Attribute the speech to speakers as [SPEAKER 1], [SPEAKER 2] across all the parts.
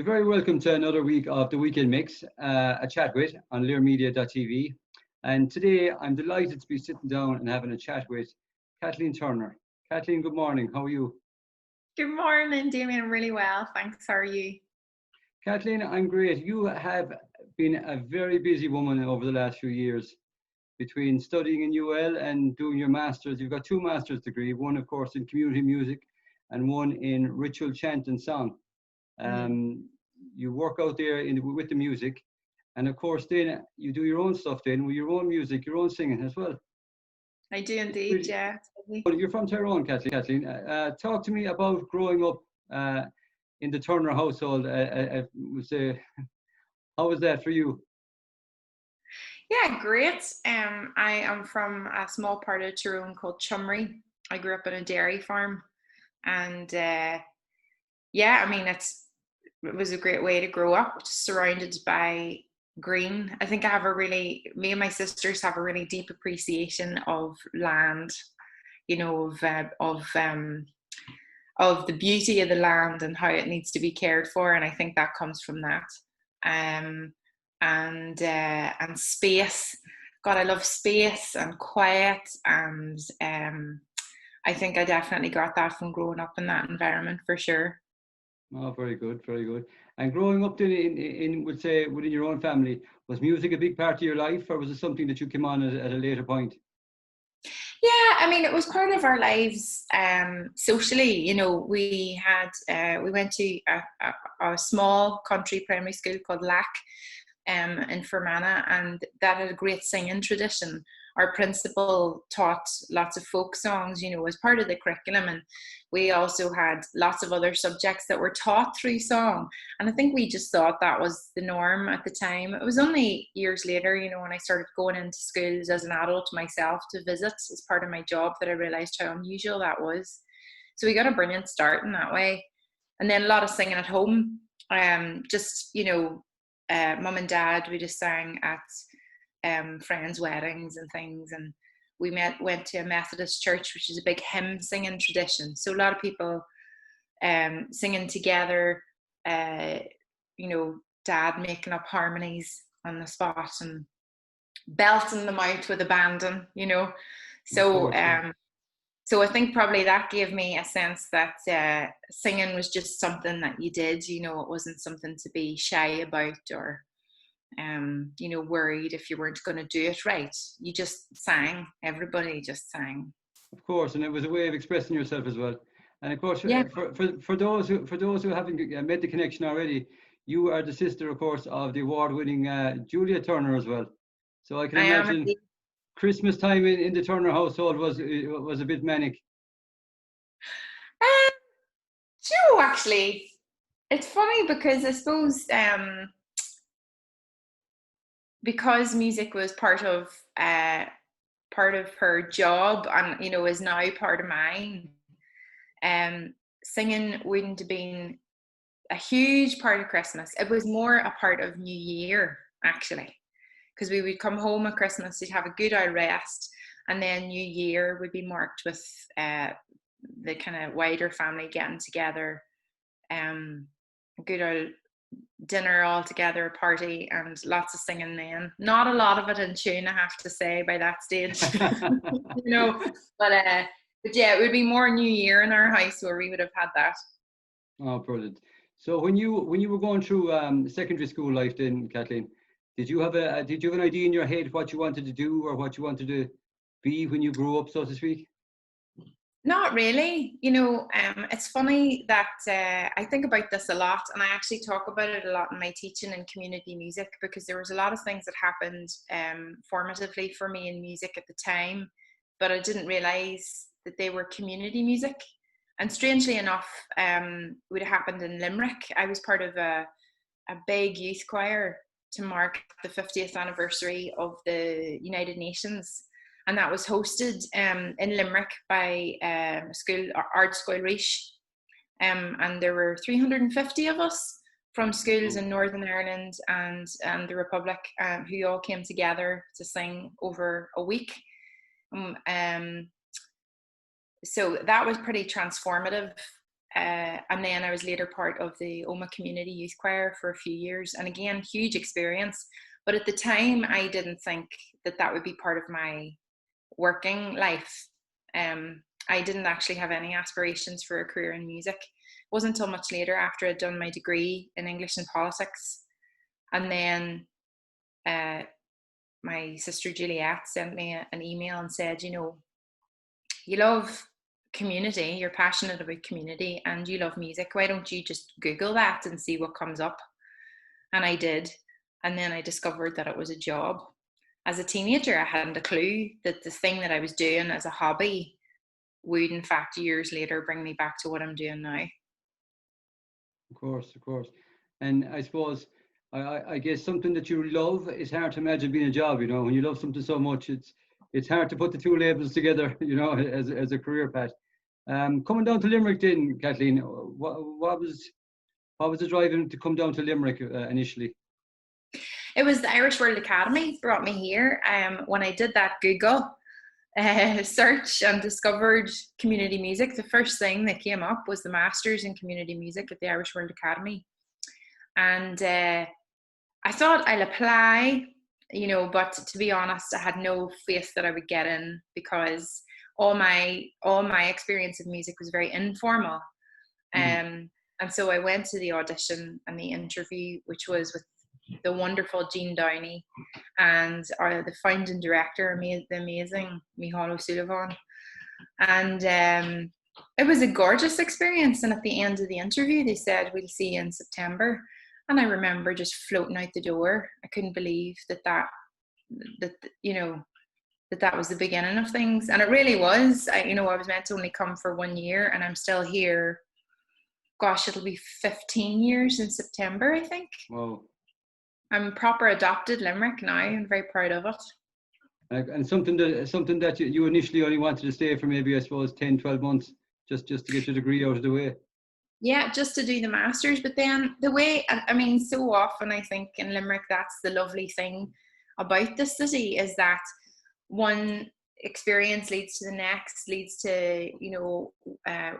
[SPEAKER 1] You're very welcome to another week of the Weekend Mix, a chat with on learmedia.tv. And today I'm delighted to be sitting down and having a chat with Kathleen Turner. Kathleen, good morning. How are you?
[SPEAKER 2] Good morning, Damien. I'm really well. Thanks. How are you?
[SPEAKER 1] Kathleen, I'm great. You have been a very busy woman over the last few years between studying in UL and doing your master's. You've got two master's degrees, one, of course, in community music and one in ritual chant and song. You work out there with the music, and of course then you do your own stuff then with your own music, your own singing as well.
[SPEAKER 2] I do indeed, yeah.
[SPEAKER 1] You're from Tyrone, Kathleen. Talk to me about growing up in the Turner household. How was that for you?
[SPEAKER 2] Yeah, great. I am from a small part of Tyrone called Chumry. I grew up on a dairy farm, and yeah, I mean it was a great way to grow up, just surrounded by green. I think me and my sisters have a really deep appreciation of land, you know, of the beauty of the land and how it needs to be cared for, and I think that comes from that. And space. God, I love space and quiet, and I think I definitely got that from growing up in that environment for sure.
[SPEAKER 1] Oh, very good, very good. And growing up then in would say within your own family, was music a big part of your life, or was it something that you came on at a later point?
[SPEAKER 2] Yeah, I mean, it was part of our lives socially. You know, we went to a small country primary school called Lack in Fermanagh, and that had a great singing tradition. Our principal taught lots of folk songs, you know, as part of the curriculum, and we also had lots of other subjects that were taught through song. And I think we just thought that was the norm at the time. It was only years later, you know, when I started going into schools as an adult myself to visit as part of my job, that I realised how unusual that was. So we got a brilliant start in that way. And then a lot of singing at home, just, you know, mum and dad, we just sang at friends' weddings and things, and we went to a Methodist church, which is a big hymn singing tradition. So a lot of people singing together, you know, dad making up harmonies on the spot and belting them out with abandon, you know. So so I think probably that gave me a sense that singing was just something that you did, you know. It wasn't something to be shy about or you know, worried if you weren't going to do it right. You just sang. Everybody just sang.
[SPEAKER 1] Of course, and it was a way of expressing yourself as well. And of course,
[SPEAKER 2] yeah.
[SPEAKER 1] for those who haven't made the connection already, you are the sister, of course, of the award-winning Julia Turner as well. So I can imagine Christmas time in the Turner household was a bit manic.
[SPEAKER 2] Actually, it's funny because I suppose because music was part of her job, and you know, is now part of mine. Singing wouldn't have been a huge part of Christmas. It was more a part of New Year, actually, because we would come home at Christmas, we'd have a good old rest, and then New Year would be marked with the kind of wider family getting together, a good old dinner all together, a party, and lots of singing then. Not a lot of it in tune, I have to say, by that stage. You know, but yeah, it would be more New Year in our house where we would have had that.
[SPEAKER 1] Oh, brilliant. So when you were going through secondary school life then, Kathleen, did you have an idea in your head what you wanted to do or what you wanted to be when you grew up, so to speak?
[SPEAKER 2] Not really. You know, it's funny that I think about this a lot, and I actually talk about it a lot in my teaching in community music, because there was a lot of things that happened formatively for me in music at the time, but I didn't realise that they were community music. And strangely enough, it would have happened in Limerick. I was part of a big youth choir to mark the 50th anniversary of the United Nations. And that was hosted in Limerick by a school, Art School Riche. And there were 350 of us from schools in Northern Ireland and the Republic who all came together to sing over a week. So that was pretty transformative and then I was later part of the Oma Community Youth Choir for a few years. And again, huge experience. But at the time, I didn't think that that would be part of my working life. I didn't actually have any aspirations for a career in music. It wasn't until much later, after I'd done my degree in English and politics. And then my sister Juliet sent me an email and said, you love community, you're passionate about community, and you love music. Why don't you just Google that and see what comes up? And I did. And then I discovered that it was a job. As a teenager, I hadn't a clue that the thing that I was doing as a hobby would, in fact, years later bring me back to what I'm doing now.
[SPEAKER 1] Of course, of course. And I suppose, I guess something that you love is hard to imagine being a job. When you love something so much, it's hard to put the two labels together, as a career path. Coming down to Limerick then, Kathleen, what was the driving to come down to Limerick initially?
[SPEAKER 2] It was the Irish World Academy brought me here. When I did that Google search and discovered community music, the first thing that came up was the Masters in Community Music at the Irish World Academy. And I thought I'll apply, but to be honest, I had no faith that I would get in, because all my experience of music was very informal. And so I went to the audition and the interview, which was with the wonderful Jean Downey and the founding director, the amazing Micheál O'Sullivan. And it was a gorgeous experience. And at the end of the interview, they said, "We'll see you in September." And I remember just floating out the door. I couldn't believe that was the beginning of things. And it really was. I was meant to only come for 1 year, and I'm still here. Gosh, it'll be 15 years in September, I think.
[SPEAKER 1] Wow.
[SPEAKER 2] I'm proper adopted Limerick now. I'm very proud of it.
[SPEAKER 1] And something that you initially only wanted to stay for maybe, I suppose, 10, 12 months, just to get your degree out of the way.
[SPEAKER 2] Yeah, just to do the Masters. But then so often I think in Limerick, that's the lovely thing about the city, is that one experience leads to the next, leads to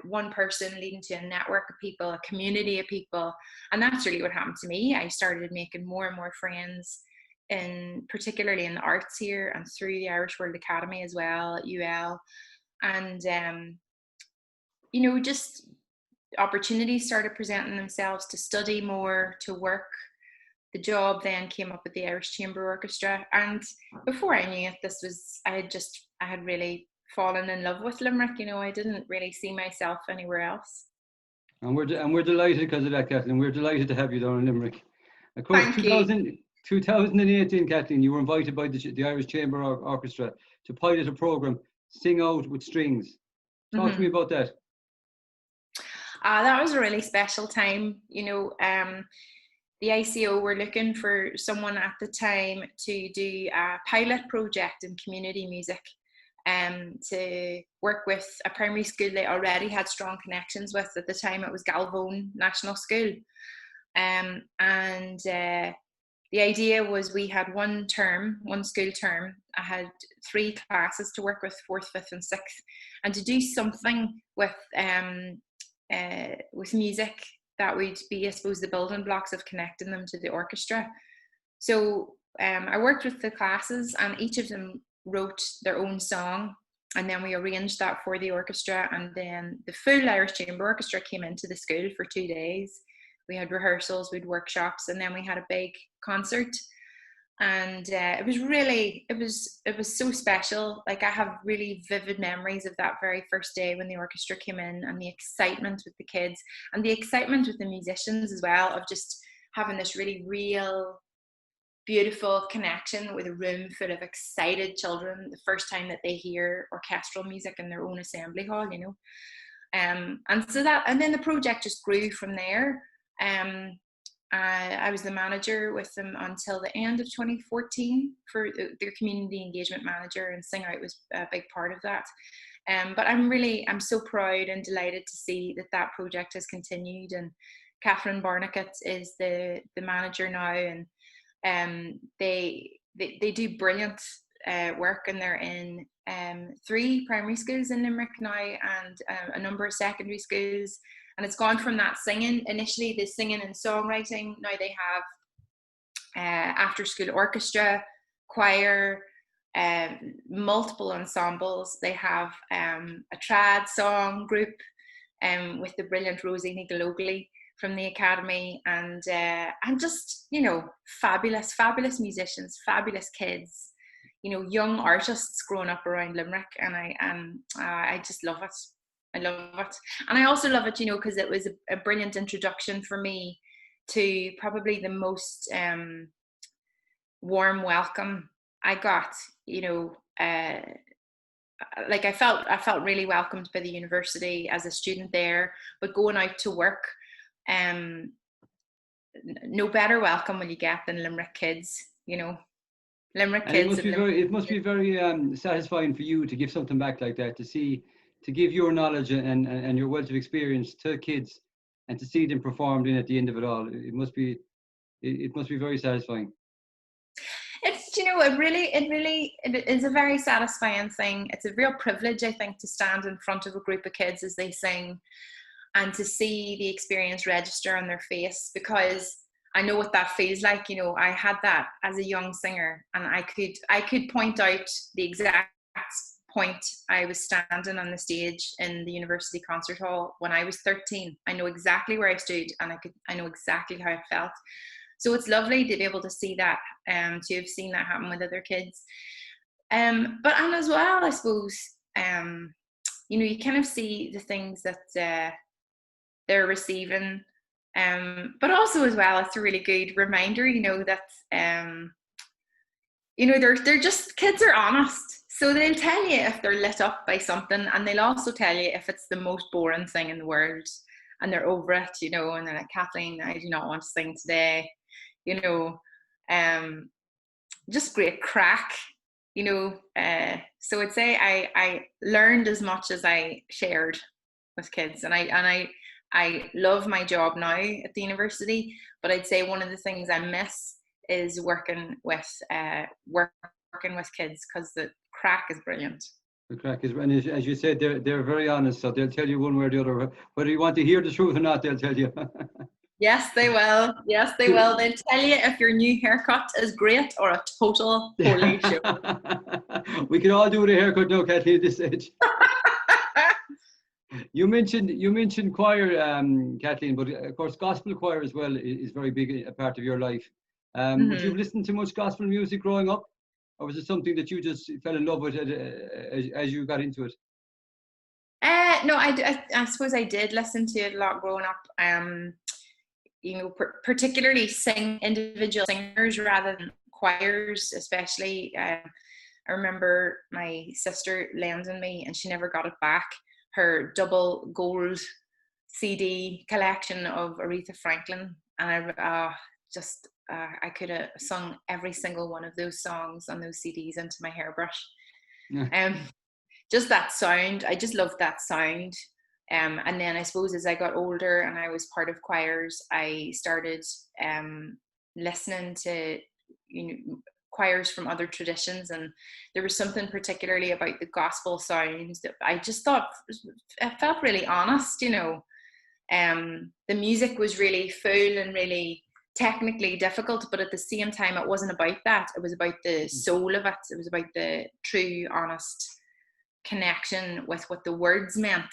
[SPEAKER 2] one person leading to a network of people, a community of people. And that's really what happened to me. I started making more and more friends, particularly in the arts here, and through the Irish World Academy as well at UL. And just opportunities started presenting themselves to study more, to work. The job then came up at the Irish Chamber Orchestra, and before I knew it, I had really fallen in love with Limerick. I didn't really see myself anywhere else.
[SPEAKER 1] And we're delighted because of that, Kathleen. We're delighted to have you down in Limerick. Of course,
[SPEAKER 2] Thank
[SPEAKER 1] 2018, Kathleen, you were invited by the Irish Chamber Orchestra to pilot a program, Sing Out with Strings. Talk to me about that.
[SPEAKER 2] That was a really special time. The ICO were looking for someone at the time to do a pilot project in community music, to work with a primary school they already had strong connections with. At the time, it was Galvone National School. And the idea was, we had one school term. I had 3 classes to work with, 4th, 5th and 6th, and to do something with music that would be, I suppose, the building blocks of connecting them to the orchestra. So I worked with the classes, and each of them wrote their own song, and then we arranged that for the orchestra. And then the full Irish Chamber Orchestra came into the school for 2 days. We had rehearsals, we had workshops, and then we had a big concert. And it was so special. Like, I have really vivid memories of that very first day when the orchestra came in, and the excitement with the kids, and the excitement with the musicians as well, of just having this really real, beautiful connection with a room full of excited children, the first time that they hear orchestral music in their own assembly hall, and then the project just grew from there. I was the manager with them until the end of 2014 for their community engagement manager, and Sing Out was a big part of that. But I'm so proud and delighted to see that project has continued, and Catherine Barnicat is the manager now, and they do brilliant work, and they're in 3 primary schools in Limerick now, and a number of secondary schools, And it's gone from that singing, initially the singing and songwriting. Now they have after school orchestra, choir, multiple ensembles. They have a trad song group with the brilliant Rosie from the Academy, and just, you know, fabulous musicians, fabulous kids, you know, young artists growing up around Limerick, and I just love it. I love it. And I also love it, you know, because it was a brilliant introduction for me to probably the most warm welcome I got, you know. Like I felt really welcomed by the university as a student there, but going out to work, no better welcome will you get than Limerick kids, you know. Limerick
[SPEAKER 1] And
[SPEAKER 2] kids.
[SPEAKER 1] it must be very satisfying for you to give something back like that, to give your knowledge and your wealth of experience to kids, and to see them performed in at the end of it all. It must be very satisfying.
[SPEAKER 2] It's, you know, it is a very satisfying thing. It's a real privilege, I think, to stand in front of a group of kids as they sing, and to see the experience register on their face, because I know what that feels like. You know, I had that as a young singer, and I could point out the exact point I was standing on the stage in the university concert hall when I was 13. I know exactly where I stood, and I know exactly how it felt. So it's lovely to be able to see that, to have seen that happen with other kids. But and as well, I suppose, you know, you kind of see the things that they're receiving, but also as well, it's a really good reminder, you know, that you know, they're just, kids are honest, so they'll tell you if they're lit up by something, and they'll also tell you if it's the most boring thing in the world and they're over it, you know, and they're like, Kathleen, I do not want to sing today, you know. Just great crack, you know. So I'd say I learned as much as I shared with kids, and I love my job now at the university, but I'd say one of the things I miss is working with kids, because the crack is brilliant.
[SPEAKER 1] The crack is, and as you said, they're very honest, so they'll tell you one way or the other. Whether you want to hear the truth or not, they'll tell you.
[SPEAKER 2] Yes, they will. Yes, they will. They'll tell you if your new haircut is great or a total holy show.
[SPEAKER 1] We can all do with a haircut now, Kathleen, at this age. You mentioned choir, Kathleen, but of course gospel choir as well is very big a part of your life. Would you have listened to much gospel music growing up, or was it something that you just fell in love with as you got into it?
[SPEAKER 2] No, I suppose I did listen to it a lot growing up. You know, particularly individual singers rather than choirs, especially. I remember my sister lending me, and she never got it back, her double gold CD collection of Aretha Franklin, and I could have sung every single one of those songs on those CDs into my hairbrush. Yeah. Just that sound, I just loved that sound. And then I suppose as I got older and I was part of choirs, I started listening to, you know, choirs from other traditions, and there was something particularly about the gospel sounds that I just thought it felt really honest, you know. The music was really full and really technically difficult, but at the same time it wasn't about that. It was about the soul of it. It was about the true, honest connection with what the words meant.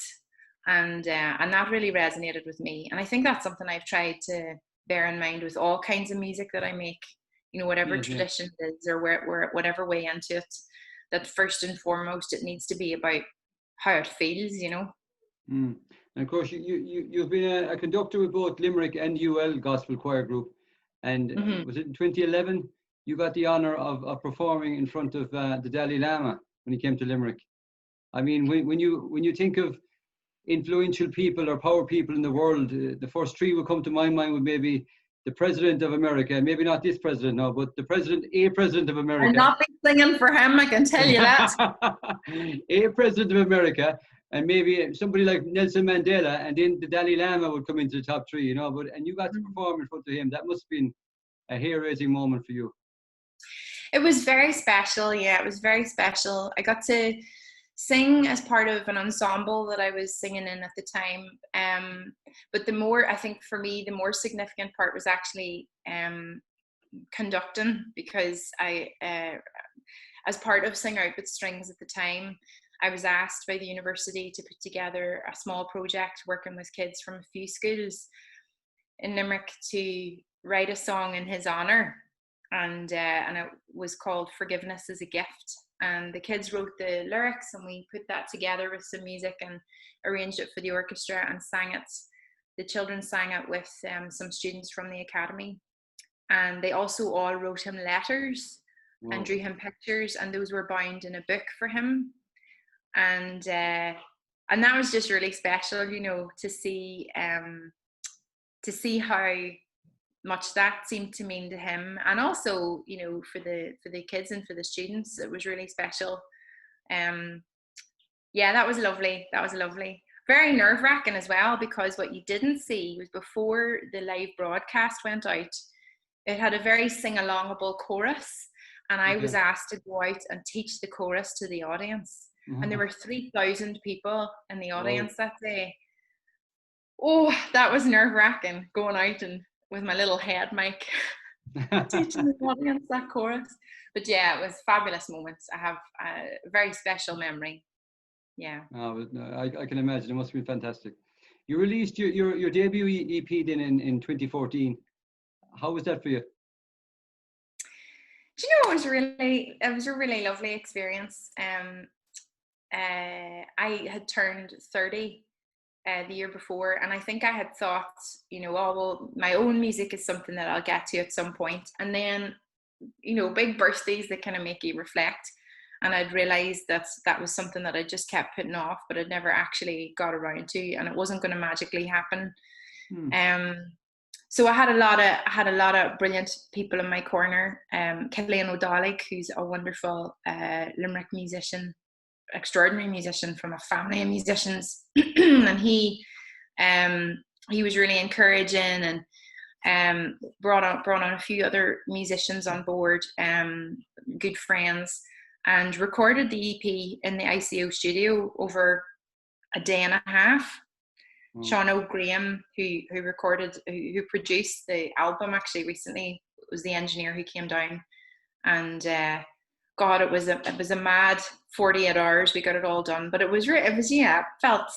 [SPEAKER 2] And that really resonated with me. And I think that's something I've tried to bear in mind with all kinds of music that I make, you know, whatever tradition it is, or whatever way into it, that first and foremost, it needs to be about how it feels, you know.
[SPEAKER 1] And of course, you've been a conductor with both Limerick and UL Gospel Choir Group. And was it in 2011 you got the honor of performing in front of the Dalai Lama when he came to Limerick? I mean, when you think of influential people or power people in the world, the first three would come to my mind would maybe the President of America, maybe not this president now, but the President of America.
[SPEAKER 2] I'll not be singing for him, I can tell you that.
[SPEAKER 1] A President of America, and maybe somebody like Nelson Mandela, and then the Dalai Lama would come into the top three, you know. And you got to perform in front of him. That must have been a hair-raising moment for you.
[SPEAKER 2] It was very special, yeah. It was very special. I got to sing as part of an ensemble that I was singing in at the time. But I think for me, the more significant part was actually conducting, because as part of Sing Out with Strings at the time, I was asked by the university to put together a small project working with kids from a few schools in Limerick to write a song in his honour, and it was called Forgiveness is a Gift. And the kids wrote the lyrics, and we put that together with some music and arranged it for the orchestra and sang it. The children sang it with some students from the academy, and they also all wrote him letters. Wow. And drew him pictures, and those were bound in a book for him. And that was just really special, you know, to see how much that seemed to mean to him, and also, you know, for the kids and for the students, it was really special. That was lovely. Very nerve-wracking as well, because what you didn't see was, before the live broadcast went out, it had a very sing-alongable chorus, and I was asked to go out and teach the chorus to the audience. And there were 3,000 people in the audience that day. Oh, that was nerve-wracking, going out and with my little head mic teaching the audience that chorus. But yeah, it was a fabulous moment. I have a very special memory. Yeah.
[SPEAKER 1] Oh, I can imagine. It must have been fantastic. You released your debut EP then in 2014. How was that for you?
[SPEAKER 2] Do you know, it was a really lovely experience. I had turned 30 the year before, and I think I had thought, you know, oh well, my own music is something that I'll get to at some point. And then, you know, big birthdays, they kind of make you reflect. And I'd realized that was something that I just kept putting off, but I'd never actually got around to, and it wasn't going to magically happen. So I had a lot of brilliant people in my corner. Kathleen, who's a wonderful Limerick musician, extraordinary musician from a family of musicians, and he was really encouraging, and brought on a few other musicians on board, good friends, and recorded the EP in the ICO studio over a day and a half. Sean O'Graham, who produced the album actually recently, was the engineer who came down, and God, it was a mad 48 hours. We got it all done, but it felt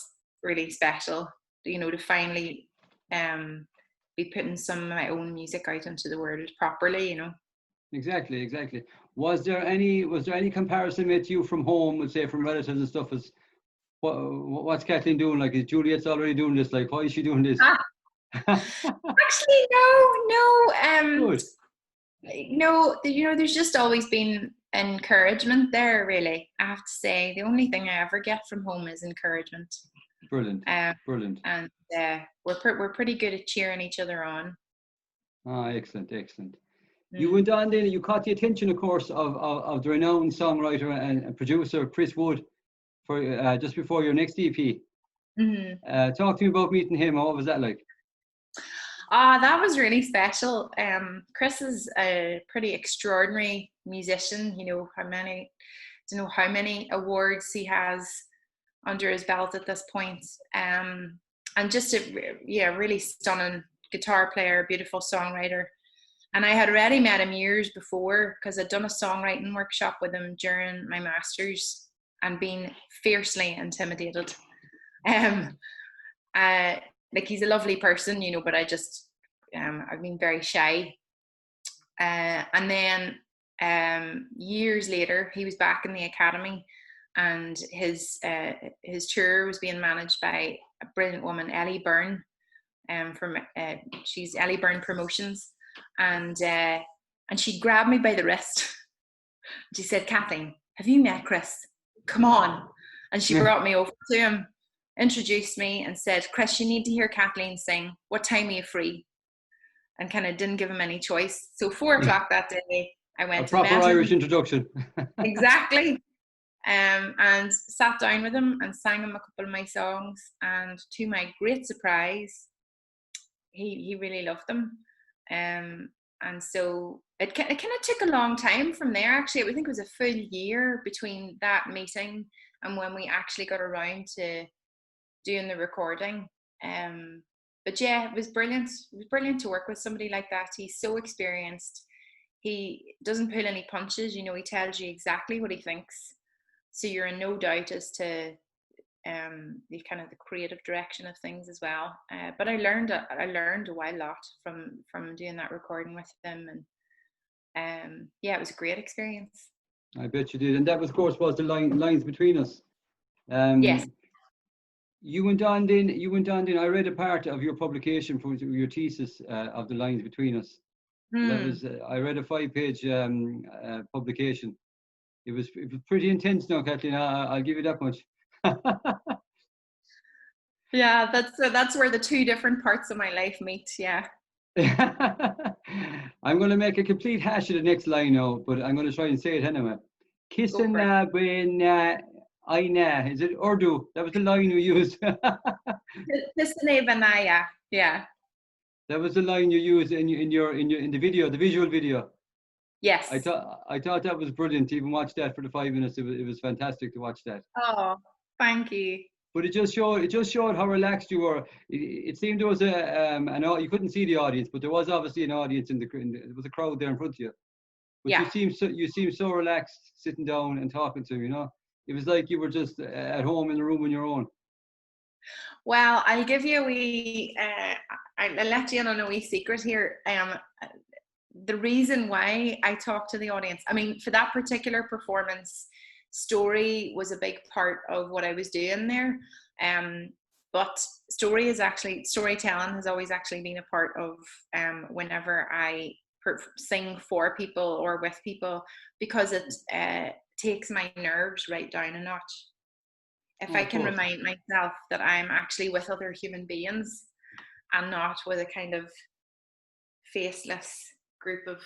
[SPEAKER 2] really special, you know, to finally be putting some of my own music out into the world properly, you know.
[SPEAKER 1] Exactly. Was there any comparison with you from home, let's say from relatives and stuff, as what's Kathleen doing? Like, is Juliet's already doing this? Like, why is she doing this?
[SPEAKER 2] Actually, no.
[SPEAKER 1] Good.
[SPEAKER 2] No, you know, there's just always been encouragement there, really. I have to say, the only thing I ever get from home is encouragement.
[SPEAKER 1] Brilliant. Brilliant.
[SPEAKER 2] And we're pretty good at cheering each other on.
[SPEAKER 1] Excellent. You went on then, you caught the attention, of course, of the renowned songwriter and producer Chris Wood for just before your next EP. Talk to me about meeting him. What was that like?
[SPEAKER 2] That was really special. Chris is a pretty extraordinary musician. You know, I don't know how many awards he has under his belt at this point. And just a really stunning guitar player, beautiful songwriter. And I had already met him years before, because I'd done a songwriting workshop with him during my master's and been fiercely intimidated. Like, he's a lovely person, you know, but I just, I've been very shy. And then years later, he was back in the academy, and his tour was being managed by a brilliant woman, Ellie Byrne, she's Ellie Byrne Promotions. And she grabbed me by the wrist. She said, "Kathleen, have you met Chris? Come on." And she brought me over to him, introduced me, and said, "Chris, you need to hear Kathleen sing. What time are you free?" And kind of didn't give him any choice. So 4:00 that day, I went to
[SPEAKER 1] proper Irish introduction.
[SPEAKER 2] Exactly. And sat down with him and sang him a couple of my songs. And to my great surprise, he really loved them. And so it kind of took a long time from there. Actually, I think it was a full year between that meeting and when we actually got around to doing the recording. But yeah, it was brilliant. It was brilliant to work with somebody like that. He's so experienced. He doesn't pull any punches. You know, he tells you exactly what he thinks, so you're in no doubt as to the kind of the creative direction of things as well. But I learned a while lot from doing that recording with him, and yeah, it was a great experience.
[SPEAKER 1] I bet you did. And that, of course, was the lines between us.
[SPEAKER 2] Yes.
[SPEAKER 1] You went on then. I read a part of your publication for your thesis of the lines between us. That was I read a 5-page publication. It was pretty intense. Now, Kathleen, I'll give you that much.
[SPEAKER 2] Yeah, that's where the two different parts of my life meet. Yeah.
[SPEAKER 1] I'm going to make a complete hash of the next line now, but I'm going to try and say it anyway. Kissin na ben aina. Is it Urdu? That was the line you used.
[SPEAKER 2] Kissin benaya. Yeah.
[SPEAKER 1] That was the line you used in the video, the visual video.
[SPEAKER 2] Yes.
[SPEAKER 1] I thought that was brilliant to even watch that for the 5 minutes. It was fantastic to watch that.
[SPEAKER 2] Oh, thank you.
[SPEAKER 1] But it just showed how relaxed you were. It seemed there was you couldn't see the audience, but there was obviously an audience there was a crowd there in front of you. But
[SPEAKER 2] yeah.
[SPEAKER 1] you seemed so relaxed sitting down and talking to him, you know. It was like you were just at home in the room on your own.
[SPEAKER 2] Well, I'll give you a wee I'll let you in on a wee secret here. The reason why I talk to the audience, I mean, for that particular performance, story was a big part of what I was doing there. But storytelling has always actually been a part of whenever I sing for people or with people, because it takes my nerves right down a notch. If I can remind myself that I'm actually with other human beings and not with a kind of faceless group of,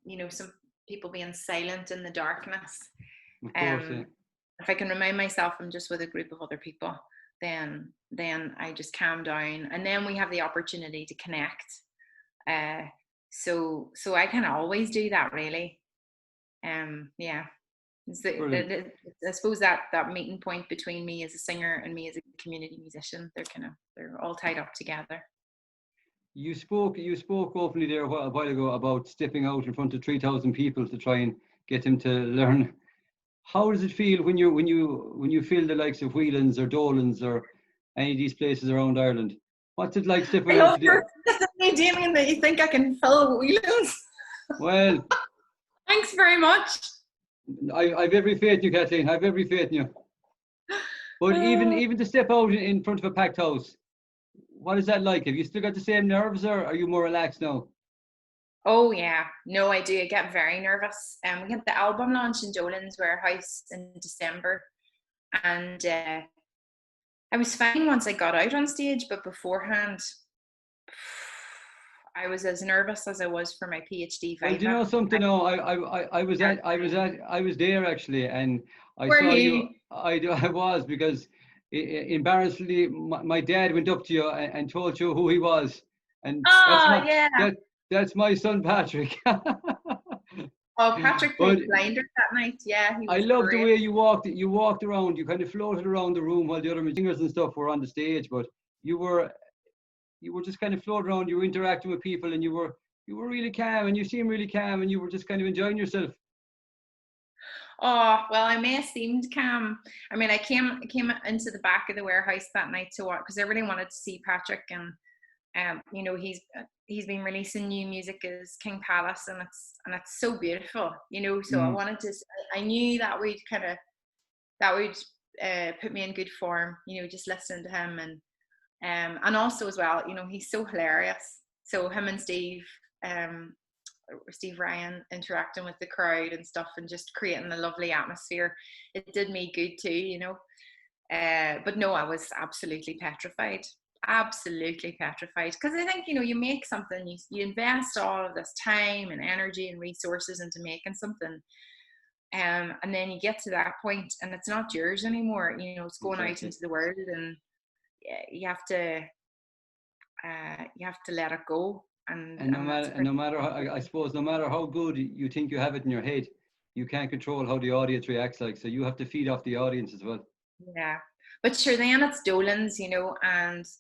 [SPEAKER 2] you know, some people being silent in the darkness.
[SPEAKER 1] Of course, yeah.
[SPEAKER 2] If I can remind myself I'm just with a group of other people, then I just calm down, and then we have the opportunity to connect. So I can always do that, really. Yeah. I suppose that meeting point between me as a singer and me as a community musician, they're all tied up together.
[SPEAKER 1] You spoke openly there a while ago about stepping out in front of 3,000 people to try and get them to learn. How does it feel when you feel the likes of Whelan's or Dolan's or any of these places around Ireland? What's it like stepping out?
[SPEAKER 2] Damien, that you think I can fill Whelan's?
[SPEAKER 1] Well,
[SPEAKER 2] thanks very much.
[SPEAKER 1] I've every faith in you, Kathleen. I've every faith in you. But even to step out in front of a packed house, what is that like? Have you still got the same nerves, or are you more relaxed now?
[SPEAKER 2] Oh yeah, no, I do. I get very nervous. We had the album launch in Dolan's Warehouse in December, and I was fine once I got out on stage, but beforehand, I was as nervous as I was for my PhD.
[SPEAKER 1] Well, do you know something? No, I was there actually, and I saw you. I was, because embarrassingly, my dad went up to you and told you who he was, and that's my son Patrick.
[SPEAKER 2] Oh, Patrick played Blinders that night. Yeah, he was
[SPEAKER 1] I love
[SPEAKER 2] great.
[SPEAKER 1] the way you walked around. You kind of floated around the room while the other singers and stuff were on the stage, but you were just kind of floating around. You were interacting with people, and you were really calm, and you seemed really calm, and you were just kind of enjoying yourself.
[SPEAKER 2] Oh, well, I may have seemed calm. I mean, I came into the back of the warehouse that night to watch, because everybody wanted to see Patrick, and you know, he's been releasing new music as King Palace, and it's so beautiful, you know. So I knew that would put me in good form, you know, just listening to him, and also as well, you know, he's so hilarious. So him and Steve Ryan interacting with the crowd and stuff, and just creating a lovely atmosphere, it did me good too, you know. But no, I was absolutely petrified, because I think, you know, you make something, you invest all of this time and energy and resources into making something, and then you get to that point and it's not yours anymore, you know. It's going out into the world, and you have to let it go.
[SPEAKER 1] And
[SPEAKER 2] that's
[SPEAKER 1] no matter how, I suppose, no matter how good you think you have it in your head, you can't control how the audience reacts. Like, so you have to feed off the audience as well.
[SPEAKER 2] yeah. But sure, then it's Dolan's,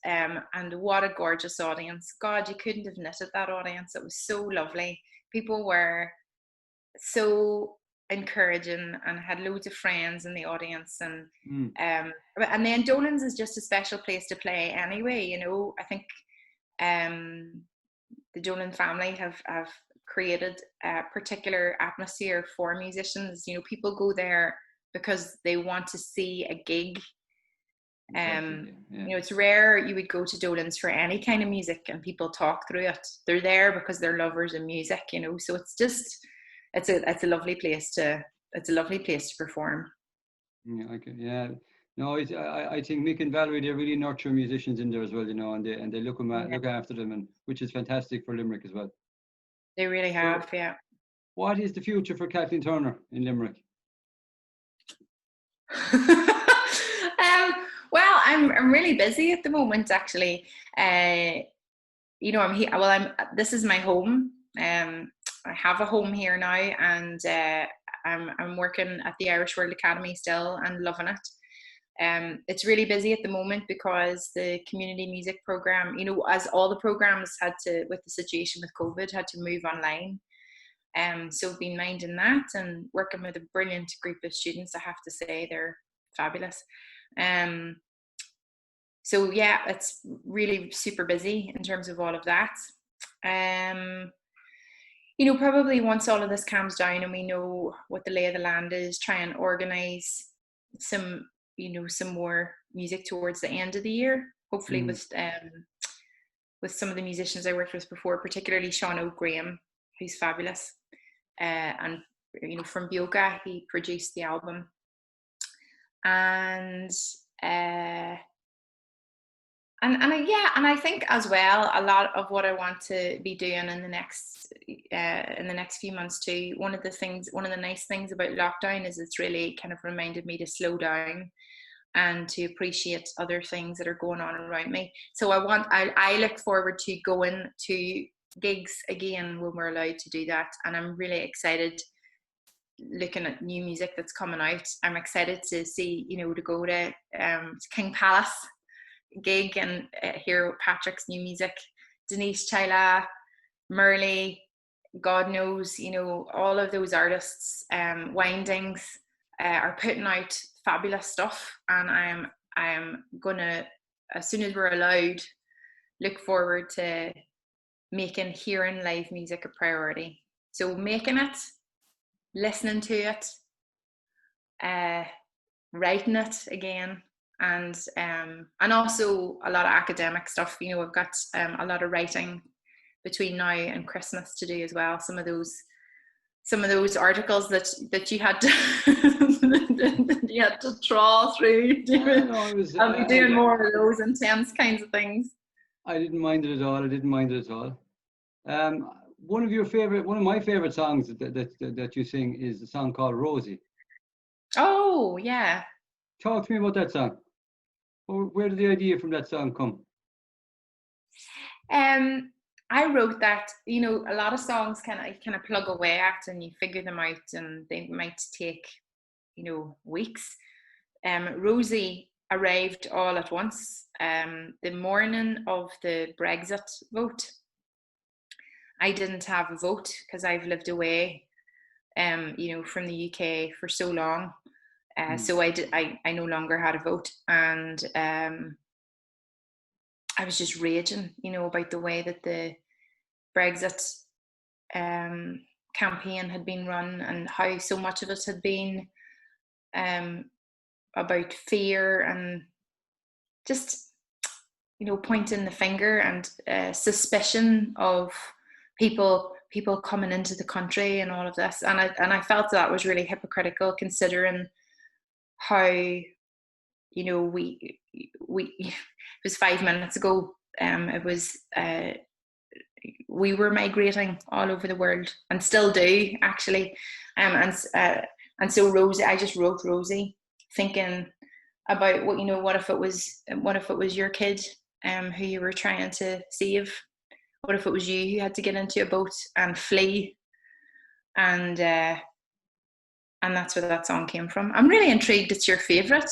[SPEAKER 2] and what a gorgeous audience. God, you couldn't have knitted that audience. It was so lovely. People were so encouraging and had loads of friends in the audience, and then Dolan's is just a special place to play anyway. I think the Dolan family have created a particular atmosphere for musicians. People go there because they want to see a gig.
[SPEAKER 1] Exactly, yeah.
[SPEAKER 2] It's rare you would go to Dolan's for any kind of music and people talk through it. They're there because they're lovers of music, so it's just it's a lovely place to perform.
[SPEAKER 1] Yeah. No, I think Mick and Valerie, they really nurture musicians in there as well, and they look after them, and which is fantastic for Limerick as well.
[SPEAKER 2] They really have, yeah.
[SPEAKER 1] What is the future for Kathleen Turner in Limerick?
[SPEAKER 2] Well, I'm really busy at the moment, actually. I'm here. Well, this is my home. I have a home here now, and I'm working at the Irish World Academy still and loving it. It's really busy at the moment because the community music program, as all the programs had to, with the situation with COVID, had to move online. So I've been minding that and working with a brilliant group of students. I have to say, they're fabulous. So yeah, it's really super busy in terms of all of that. Probably once all of this calms down and we know what the lay of the land is, try and organize some more music towards the end of the year, hopefully with some of the musicians I worked with before, particularly Sean O'Graham, who's fabulous, and from Bioga, he produced the album. And I think as well, a lot of what I want to be doing in the next few months too. One of the nice things about lockdown is it's really kind of reminded me to slow down and to appreciate other things that are going on around me. So I look forward to going to gigs again when we're allowed to do that, and I'm really excited looking at new music that's coming out. I'm excited to see, to go to King Palace gig and hear Patrick's new music, Denise Chaila, Merle, God knows, all of those artists, Windings, are putting out fabulous stuff, and I'm gonna, as soon as we're allowed, look forward to hearing live music a priority. So making it, listening to it, writing it again, and also a lot of academic stuff. I've got a lot of writing between now and Christmas to do as well. Some of those articles that you had to trawl through. I'll be doing more of those intense kinds of things.
[SPEAKER 1] I didn't mind it at all. One of my favorite songs that you sing is a song called Rosie.
[SPEAKER 2] Oh yeah.
[SPEAKER 1] Talk to me about that song. Where did the idea from that song come?
[SPEAKER 2] I wrote that. A lot of songs kind of plug away at, and you figure them out, and they might take weeks. Rosie arrived all at once. The morning of the Brexit vote, I didn't have a vote because I've lived away, from the UK for so long. So I no longer had a vote, and I was just raging, about the way that the Brexit campaign had been run, and how so much of it had been about fear and just, pointing the finger and suspicion of people coming into the country and all of this. And I felt that was really hypocritical, considering how, we it was 5 minutes ago. It was we were migrating all over the world, and still do, actually. And so Rosie, I just wrote Rosie, thinking about what if it was your kid, who you were trying to save, what if it was you who had to get into a boat and flee? And that's where that song came from. I'm really intrigued it's your favourite.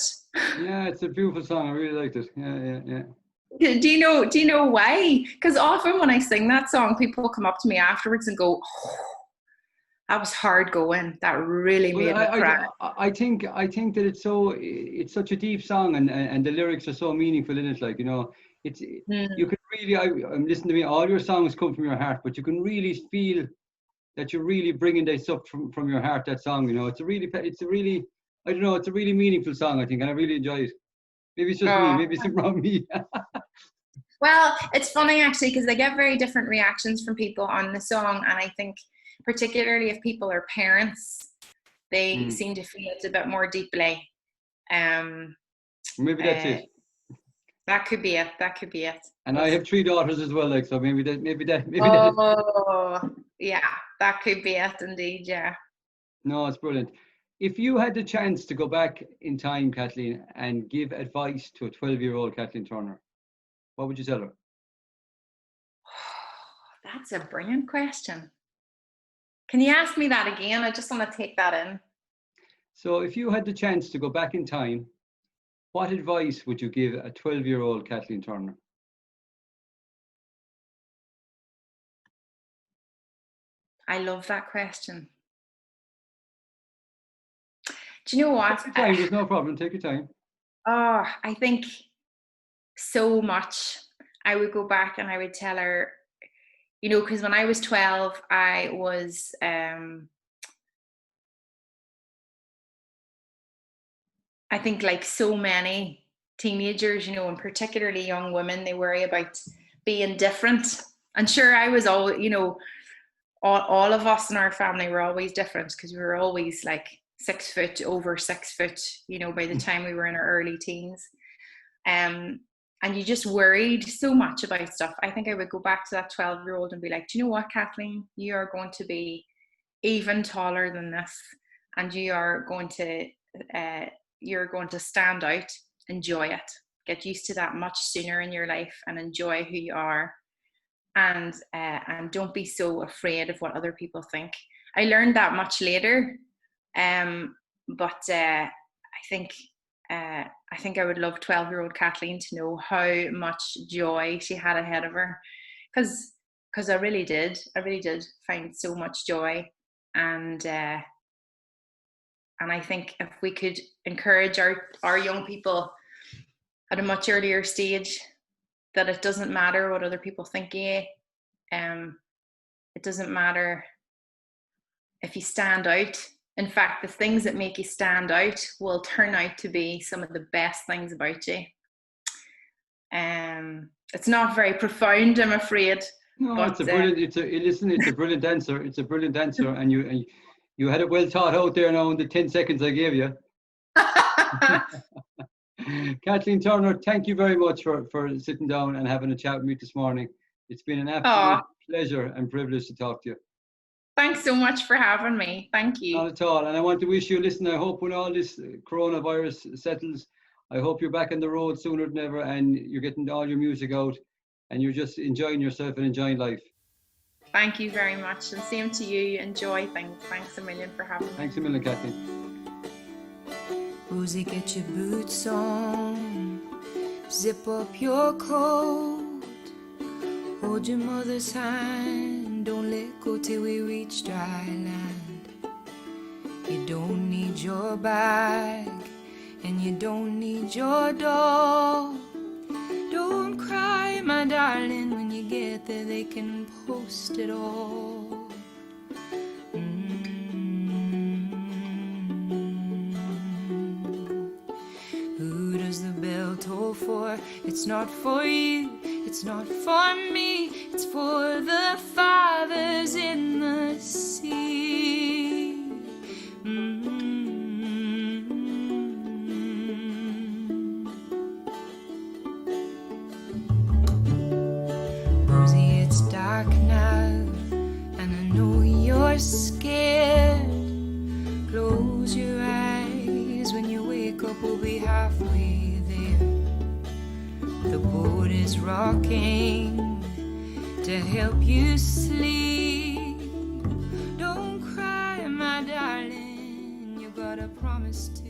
[SPEAKER 1] Yeah, it's a beautiful song. I really liked it. Yeah.
[SPEAKER 2] Do you know why? Because often when I sing that song, people come up to me afterwards and go, oh, that was hard going. That really made me cry.
[SPEAKER 1] I think that it's such a deep song, and the lyrics are so meaningful in it. Like, you know, you can really, I'm listening to me. All your songs come from your heart, but you can really feel that you're really bringing this up from your heart. That song, you know, it's a really I don't know, it's a really meaningful song, I think, and I really enjoy it. Maybe it's just me. Maybe it's around me.
[SPEAKER 2] Well, it's funny actually, because I get very different reactions from people on the song, and I think particularly if people are parents, they seem to feel it a bit more deeply.
[SPEAKER 1] Maybe that's it.
[SPEAKER 2] That could be it.
[SPEAKER 1] And I have 3 daughters as well, like, so maybe that.
[SPEAKER 2] Yeah, that could be it indeed. Yeah.
[SPEAKER 1] No, it's brilliant. If you had the chance to go back in time, Kathleen, and give advice to a 12-year-old Kathleen Turner, what would you tell her?
[SPEAKER 2] That's a brilliant question. Can you ask me that again? I just want to take that in.
[SPEAKER 1] So if you had the chance to go back in time, what advice would you give a 12-year-old Kathleen Turner?
[SPEAKER 2] I love that question. Do you know what?
[SPEAKER 1] Take your time, there's no problem. Take your time.
[SPEAKER 2] Oh, I think so much. I would go back and I would tell her, you know, because when I was 12, I was, I think like so many teenagers, you know, and particularly young women, they worry about being different. And sure, I was all, you know, all of us in our family were always different because we were always like 6 foot, over 6 foot, you know, by the time we were in our early teens. And you just worried so much about stuff. I think I would go back to that 12-year-old and be like, do you know what, Kathleen? You are going to be even taller than this, and you're going to stand out. Enjoy it. Get used to that much sooner in your life and enjoy who you are. And don't be so afraid of what other people think. I learned that much later, but I think I would love 12-year-old Kathleen to know how much joy she had ahead of her, because I really did find so much joy, and I think if we could encourage our young people at a much earlier stage, that it doesn't matter what other people think of you. It doesn't matter if you stand out. In fact, the things that make you stand out will turn out to be some of the best things about you. It's not very profound, I'm afraid.
[SPEAKER 1] No, but, it's a brilliant. It's a brilliant answer. It's a brilliant answer, and you had it well thought out there now in the 10 seconds I gave you. Kathleen Turner, thank you very much for sitting down and having a chat with me this morning. It's been an absolute pleasure and privilege to talk to you.
[SPEAKER 2] Thanks so much for having me. Thank you.
[SPEAKER 1] Not at all. And I want to wish you, listen, I hope when all this coronavirus settles, I hope you're back on the road sooner than ever and you're getting all your music out and you're just enjoying yourself and enjoying life.
[SPEAKER 2] Thank you very much. And same to you. Enjoy things. Thanks a million for having me.
[SPEAKER 1] Thanks a million, Kathleen.
[SPEAKER 3] Rosie, get your boots on, zip up your coat, hold your mother's hand, don't let go till we reach dry land. You don't need your bag, and you don't need your doll. Don't cry, my darling, when you get there they can post it all. Toll for. It's not for you, it's not for me, it's for the fathers in the sea. Rosie, it's dark now, and I know you're scared. Close your eyes, when you wake up we'll be halfway. The boat is rocking to help you sleep. Don't cry, my darling, you gotta promise to